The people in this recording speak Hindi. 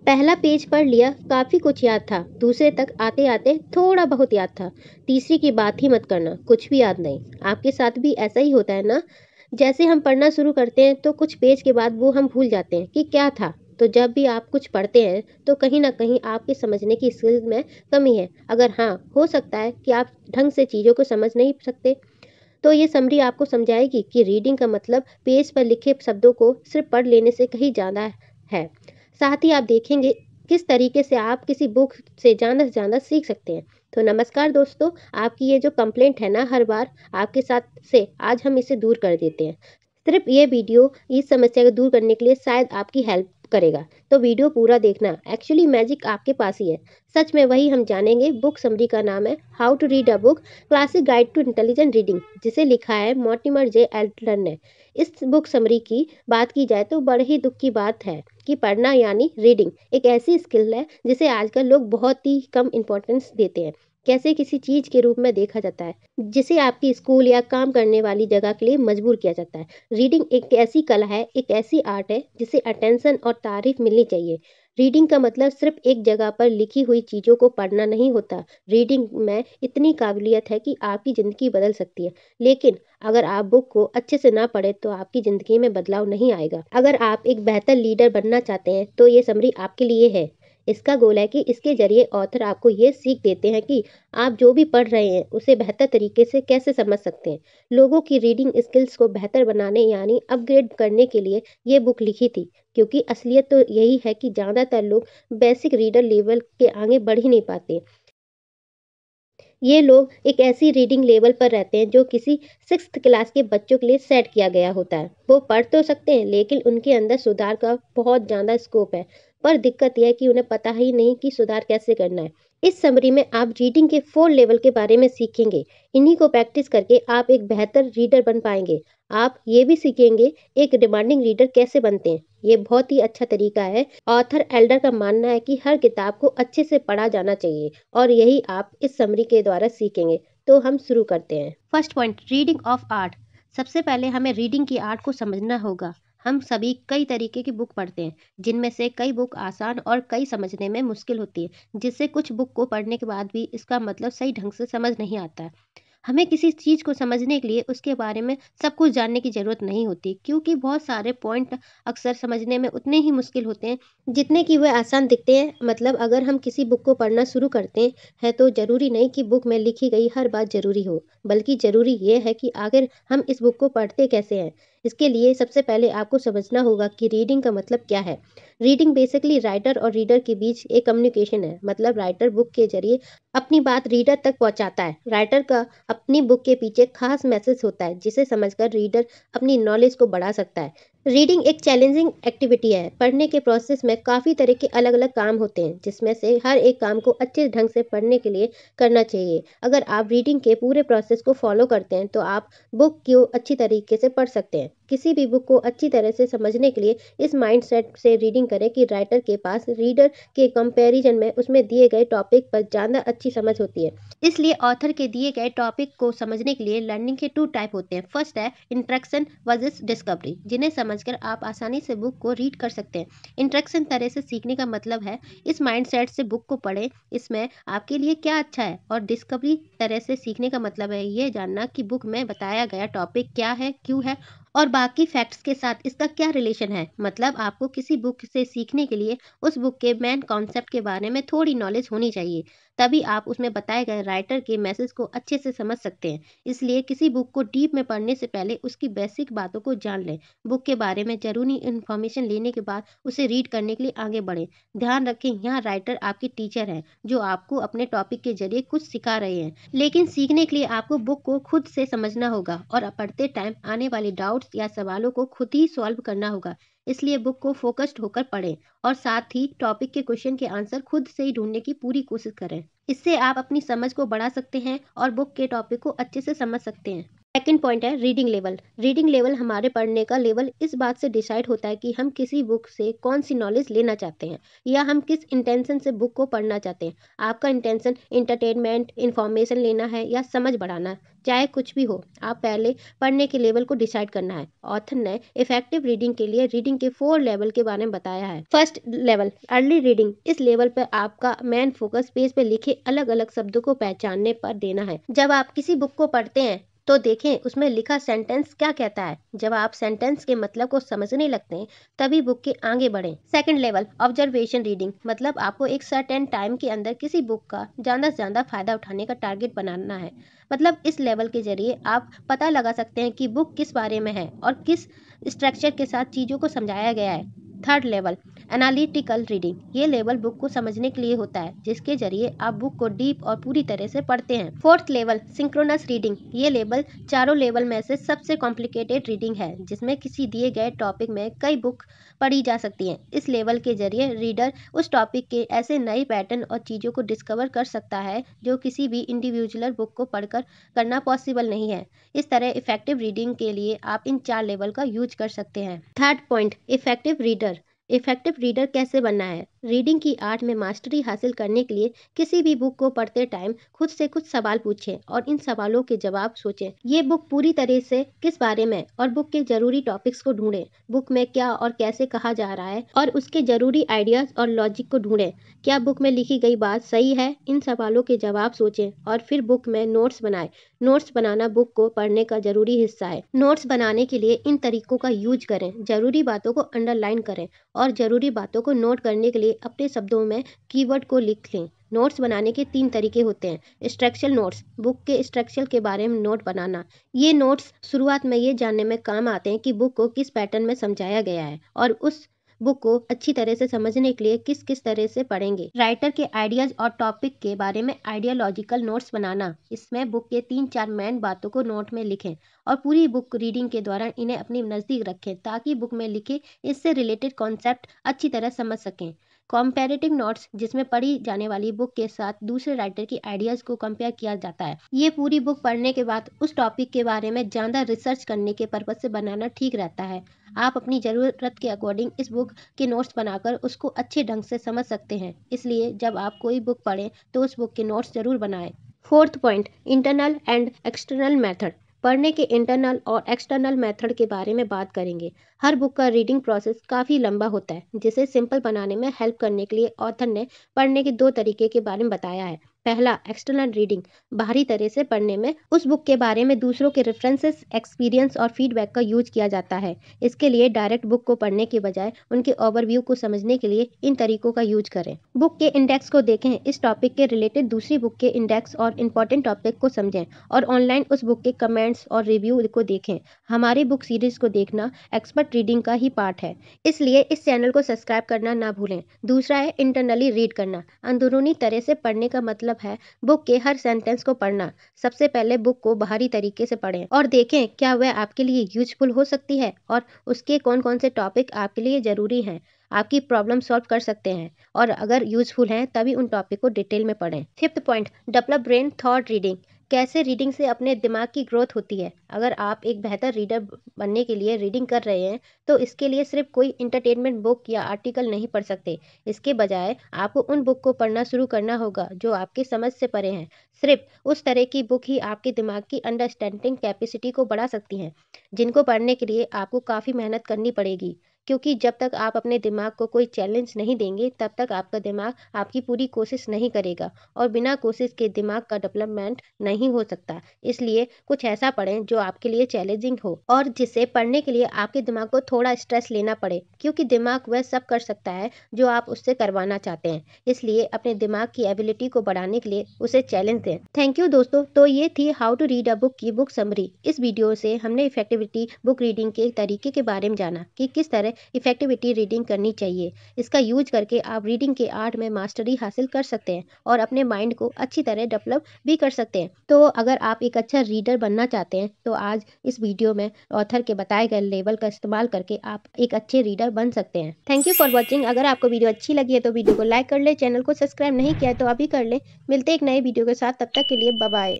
पहला पेज पढ़ लिया, काफ़ी कुछ याद था। दूसरे तक आते-आते थोड़ा बहुत याद था। तीसरी की बात ही मत करना, कुछ भी याद नहीं। आपके साथ भी ऐसा ही होता है ना? जैसे हम पढ़ना शुरू करते हैं तो कुछ पेज के बाद वो हम भूल जाते हैं कि क्या था। तो जब भी आप कुछ पढ़ते हैं तो कहीं न कहीं आपके समझने की स्किल में कमी है। अगर हाँ, हो सकता है कि आप ढंग से चीज़ों को समझ नहीं सकते, तो ये समरी आपको समझाएगी कि रीडिंग का मतलब पेज पर लिखे शब्दों को सिर्फ पढ़ लेने से कहीं ज़्यादा है। साथ ही आप देखेंगे किस तरीके से आप किसी बुक से ज़्यादा सीख सकते हैं। तो नमस्कार दोस्तों, आपकी ये जो कंप्लेंट है ना हर बार आपके साथ से, आज हम इसे दूर कर देते हैं। सिर्फ ये वीडियो इस समस्या को दूर करने के लिए शायद आपकी हेल्प करेगा। तो वीडियो पूरा देखना, एक्चुअली मैजिक आपके पास ही है। सच में वही हम जानेंगे। बुक समरी का नाम है how to read a book, classic guide to intelligent reading, जिसे लिखा है मॉर्टिमर जे एल्टन ने। इस बुक समरी की बात की जाए तो बड़े ही दुख की बात है कि पढ़ना यानी रीडिंग एक ऐसी स्किल है जिसे आजकल लोग बहुत ही कम इम्पोर्टेंस देते हैं। कैसे किसी चीज के रूप में देखा जाता है जिसे आपकी स्कूल या काम करने वाली जगह के लिए मजबूर किया जाता है। रीडिंग एक ऐसी कला है, एक ऐसी आर्ट है जिसे अटेंशन और तारीफ मिलनी चाहिए। रीडिंग का मतलब सिर्फ एक जगह पर लिखी हुई चीज़ों को पढ़ना नहीं होता। रीडिंग में इतनी काबिलियत है कि आपकी ज़िंदगी बदल सकती है। लेकिन अगर आप बुक को अच्छे से ना पढ़े तो आपकी ज़िंदगी में बदलाव नहीं आएगा। अगर आप एक बेहतर लीडर बनना चाहते हैं तो ये समरी आपके लिए है। इसका गोल है कि इसके ज़रिए ऑथर आपको ये सीख देते हैं कि आप जो भी पढ़ रहे हैं उसे बेहतर तरीके से कैसे समझ सकते हैं। लोगों की रीडिंग स्किल्स को बेहतर बनाने यानी अपग्रेड करने के लिए ये बुक लिखी थी, क्योंकि असलियत तो यही है कि ज़्यादातर लोग बेसिक रीडर लेवल के आगे बढ़ ही नहीं पाते। ये लोग एक ऐसी रीडिंग लेवल पर रहते हैं जो किसी 6th क्लास के बच्चों के लिए सेट किया गया होता है। वो पढ़ तो सकते हैं लेकिन उनके अंदर सुधार का बहुत ज़्यादा स्कोप है। पर दिक्कत यह है कि उन्हें पता ही नहीं कि सुधार कैसे करना है। इस समरी में आप रीडिंग के 4 लेवल के बारे में सीखेंगे। इन्हीं को प्रैक्टिस करके आप एक बेहतर रीडर बन पाएंगे। आप ये भी सीखेंगे एक डिमांडिंग रीडर कैसे बनते हैं। ये बहुत ही अच्छा तरीका है। ऑथर एल्डर का मानना है कि हर किताब को अच्छे से पढ़ा जाना चाहिए और यही आप इस समरी के द्वारा सीखेंगे। तो हम शुरू करते हैं। First point, reading of art. सबसे पहले हमें रीडिंग की आर्ट को समझना होगा। हम सभी कई तरीके की बुक पढ़ते हैं, जिनमें से कई बुक आसान और कई समझने में मुश्किल होती है, जिससे कुछ बुक को पढ़ने के बाद भी इसका मतलब सही ढंग से समझ नहीं आता है। हमें किसी चीज़ को समझने के लिए उसके बारे में सब कुछ जानने की ज़रूरत नहीं होती, क्योंकि बहुत सारे पॉइंट अक्सर समझने में उतने ही मुश्किल होते हैं जितने कि वह आसान दिखते हैं। मतलब अगर हम किसी बुक को पढ़ना शुरू करते हैं तो ज़रूरी नहीं कि बुक में लिखी गई हर बात ज़रूरी हो, बल्कि ज़रूरी ये है कि आखिर हम इस बुक को पढ़ते कैसे हैं। इसके लिए सबसे पहले आपको समझना होगा कि रीडिंग का मतलब क्या है। रीडिंग बेसिकली राइटर और रीडर के बीच एक कम्युनिकेशन है। मतलब राइटर बुक के जरिए अपनी बात रीडर तक पहुंचाता है। राइटर का अपनी बुक के पीछे खास मैसेज होता है जिसे समझकर रीडर अपनी नॉलेज को बढ़ा सकता है। रीडिंग एक चैलेंजिंग एक्टिविटी है। पढ़ने के प्रोसेस में काफ़ी तरह के अलग अलग काम होते हैं, जिसमें से हर एक काम को अच्छे ढंग से पढ़ने के लिए करना चाहिए। अगर आप रीडिंग के पूरे प्रोसेस को फॉलो करते हैं तो आप बुक को अच्छी तरीके से पढ़ सकते हैं। किसी भी बुक को अच्छी तरह से समझने के लिए इस माइंडसेट से रीडिंग करें कि राइटर के पास रीडर के कंपैरिजन में उसमें दिए गए टॉपिक पर ज़्यादा अच्छी समझ होती है। इसलिए ऑथर के दिए गए टॉपिक को समझने के लिए लर्निंग के 2 टाइप होते हैं। फर्स्ट है इंट्रैक्शन वर्सेस डिस्कवरी, जिन्हें समझकर आप आसानी से बुक को रीड कर सकते हैं। इंट्रैक्शन तरह से सीखने का मतलब है इस माइंडसेट से बुक को पढ़ें, इसमें आपके लिए क्या अच्छा है। और डिस्कवरी तरह से सीखने का मतलब है ये जानना कि बुक में बताया गया टॉपिक क्या है, क्यों है और बाकी फैक्ट्स के साथ इसका क्या रिलेशन है। मतलब आपको किसी बुक से सीखने के लिए उस बुक के मेन कॉन्सेप्ट के बारे में थोड़ी नॉलेज होनी चाहिए, तभी आप उसमें बताए गए राइटर के मैसेज को अच्छे से समझ सकते हैं। इसलिए किसी बुक को डीप में पढ़ने से पहले उसकी बेसिक बातों को जान लें। बुक के बारे में जरूरी इन्फॉर्मेशन लेने के बाद उसे रीड करने के लिए आगे बढ़ें। ध्यान रखें, यहाँ राइटर आपकी टीचर है जो आपको अपने टॉपिक के जरिए कुछ सिखा रहे हैं, लेकिन सीखने के लिए आपको बुक को खुद से समझना होगा और पढ़ते टाइम आने वाले डाउट्स या सवालों को खुद ही सॉल्व करना होगा। इसलिए बुक को फोकस्ड होकर पढ़ें और साथ ही टॉपिक के क्वेश्चन के आंसर खुद से ही ढूंढने की पूरी कोशिश करें। इससे आप अपनी समझ को बढ़ा सकते हैं और बुक के टॉपिक को अच्छे से समझ सकते हैं। सेकंड पॉइंट है रीडिंग लेवल। रीडिंग लेवल हमारे पढ़ने का लेवल इस बात से डिसाइड होता है कि हम किसी बुक से कौन सी नॉलेज लेना चाहते हैं या हम किस इंटेंशन से बुक को पढ़ना चाहते हैं। आपका इंटेंशन इंटरटेनमेंट, इंफॉर्मेशन लेना है या समझ बढ़ाना, चाहे कुछ भी हो, आप पहले पढ़ने के लेवल को डिसाइड करना है। ऑथर ने इफेक्टिव रीडिंग के लिए रीडिंग के 4 लेवल के बारे में बताया है। First level early reading. इस लेवल पर आपका मेन फोकस पेज पे लिखे अलग अलग शब्दों को पहचानने पर देना है। जब आप किसी बुक को पढ़ते हैं तो देखें उसमें लिखा सेंटेंस क्या कहता है। जब आप सेंटेंस के मतलब को समझने लगते हैं तभी बुक के आगे बढ़ें। Second level observation reading. मतलब आपको एक सर्टेन टाइम के अंदर किसी बुक का ज़्यादा से ज़्यादा फायदा उठाने का टारगेट बनाना है। मतलब इस लेवल के जरिए आप पता लगा सकते हैं कि बुक किस बारे में है और किस स्ट्रक्चर के साथ चीज़ों को समझाया गया है। Third level analytical reading. ये लेवल बुक को समझने के लिए होता है जिसके जरिए आप बुक को डीप और पूरी तरह से पढ़ते हैं। Fourth level synchronous reading. ये लेवल चारों लेवल में से सबसे कॉम्प्लिकेटेड रीडिंग है जिसमें किसी दिए गए टॉपिक में कई बुक पढ़ी जा सकती हैं। इस लेवल के जरिए रीडर उस टॉपिक के ऐसे नए पैटर्न और चीज़ों को डिस्कवर कर सकता है जो किसी भी इंडिविजुअल बुक को पढ़कर करना पॉसिबल नहीं है। इस तरह इफेक्टिव रीडिंग के लिए आप इन 4 लेवल का यूज कर सकते हैं। Third point effective reader. Effective reader कैसे बनना है। रीडिंग की आर्ट में मास्टरी हासिल करने के लिए किसी भी बुक को पढ़ते टाइम खुद से कुछ सवाल पूछें और इन सवालों के जवाब सोचें। ये बुक पूरी तरह से किस बारे में और बुक के जरूरी टॉपिक्स को ढूंढें। बुक में क्या और कैसे कहा जा रहा है और उसके जरूरी आइडियाज और लॉजिक को ढूंढें। क्या बुक में लिखी गई बात सही है। इन सवालों के जवाब सोचें और फिर बुक में नोट्स बनाएं। नोट्स बनाना बुक को पढ़ने का जरूरी हिस्सा है। नोट्स बनाने के लिए इन तरीकों का यूज करें। जरूरी बातों को अंडरलाइन करें और जरूरी बातों को नोट करने के लिए अपने शब्दों में कीवर्ड को लिख लें। नोट्स बनाने के 3 तरीके होते हैं। स्ट्रक्चरल नोट्स, बुक के स्ट्रक्चर के बारे में नोट बनाना। ये नोट्स शुरुआत में ये जानने में काम आते हैं कि बुक को किस पैटर्न में समझाया गया है और उस बुक को अच्छी तरह से समझने के लिए किस किस तरह से पढ़ेंगे। राइटर के आइडियाज और टॉपिक के बारे में आइडियोलॉजिकल नोट्स बनाना। इसमें बुक के 3-4 मेन बातों को नोट में लिखें और पूरी बुक रीडिंग के दौरान इन्हें अपने नज़दीक रखें ताकि बुक में लिखे इससे रिलेटेड कॉन्सेप्ट अच्छी तरह समझ सकें। कॉम्पेरेटिव नोट्स, जिसमें पढ़ी जाने वाली बुक के साथ दूसरे राइटर की आइडियाज़ को कंपेयर किया जाता है। ये पूरी बुक पढ़ने के बाद उस टॉपिक के बारे में ज़्यादा रिसर्च करने के पर्पज से बनाना ठीक रहता है। आप अपनी ज़रूरत के अकॉर्डिंग इस बुक के नोट्स बनाकर उसको अच्छे ढंग से समझ सकते हैं। इसलिए जब आप कोई बुक पढ़ें तो उस बुक के नोट्स जरूर बनाएं। Fourth point internal and external method. पढ़ने के इंटरनल और एक्सटर्नल मेथड के बारे में बात करेंगे। हर बुक का रीडिंग प्रोसेस काफ़ी लंबा होता है जिसे सिंपल बनाने में हेल्प करने के लिए ऑथर ने पढ़ने के 2 तरीके के बारे में बताया है। पहला एक्सटर्नल रीडिंग, बाहरी तरह से पढ़ने में उस बुक के बारे में दूसरों के रेफरेंसेस, एक्सपीरियंस और फीडबैक का यूज किया जाता है। इसके लिए डायरेक्ट बुक को पढ़ने के बजाय उनके ओवरव्यू को समझने के लिए इन तरीकों का यूज करें। बुक के इंडेक्स को देखें। इस टॉपिक के रिलेटेड दूसरी बुक के इंडेक्स और इम्पोर्टेंट टॉपिक को समझें और ऑनलाइन उस बुक के कमेंट्स और रिव्यू को देखें। हमारी बुक सीरीज को देखना एक्सपर्ट रीडिंग का ही पार्ट है, इसलिए इस चैनल को सब्सक्राइब करना ना भूलें। दूसरा है इंटरनली रीड करना। अंदरूनी तरह से पढ़ने का मतलब है बुक के हर सेंटेंस को पढ़ना। सबसे पहले बुक को बाहरी तरीके से पढ़ें और देखें क्या वह आपके लिए यूजफुल हो सकती है और उसके कौन कौन से टॉपिक आपके लिए ज़रूरी हैं, आपकी प्रॉब्लम सॉल्व कर सकते हैं और अगर यूजफुल हैं तभी उन टॉपिक को डिटेल में पढ़ें। Fifth point develop brain thought reading. कैसे रीडिंग से अपने दिमाग की ग्रोथ होती है। अगर आप एक बेहतर रीडर बनने के लिए रीडिंग कर रहे हैं तो इसके लिए सिर्फ कोई इंटरटेनमेंट बुक या आर्टिकल नहीं पढ़ सकते। इसके बजाय आपको उन बुक को पढ़ना शुरू करना होगा जो आपकी समझ से परे हैं। सिर्फ उस तरह की बुक ही आपके दिमाग की अंडरस्टैंडिंग कैपेसिटी को बढ़ा सकती हैं, जिनको पढ़ने के लिए आपको काफ़ी मेहनत करनी पड़ेगी। क्योंकि जब तक आप अपने दिमाग को कोई चैलेंज नहीं देंगे तब तक आपका दिमाग आपकी पूरी कोशिश नहीं करेगा और बिना कोशिश के दिमाग का डेवलपमेंट नहीं हो सकता। इसलिए कुछ ऐसा पढ़ें जो आपके लिए चैलेंजिंग हो और जिसे पढ़ने के लिए आपके दिमाग को थोड़ा स्ट्रेस लेना पड़े, क्योंकि दिमाग वह सब कर सकता है जो आप उससे करवाना चाहते हैं। इसलिए अपने दिमाग की एबिलिटी को बढ़ाने के लिए उसे चैलेंज दें। थैंक यू दोस्तों। तो ये थी how to read a book की बुक समरी। इस वीडियो से हमने इफेक्टिविटी बुक रीडिंग के तरीके के बारे में जाना कि किस तरह इफेक्टिविटी रीडिंग करनी चाहिए। इसका यूज करके आप रीडिंग के आर्ट में मास्टरी हासिल कर सकते हैं और अपने माइंड को अच्छी तरह डेवलप भी कर सकते हैं। तो अगर आप एक अच्छा रीडर बनना चाहते हैं तो आज इस वीडियो में ऑथर के बताए गए लेवल का इस्तेमाल करके आप एक अच्छे रीडर बन सकते हैं। Thank you for watching. अगर आपको वीडियो अच्छी लगी है तो वीडियो को लाइक कर ले, चैनल को सब्सक्राइब नहीं किया है तो अभी कर ले। मिलते एक नए वीडियो के साथ, तब तक के लिए बाय बाय।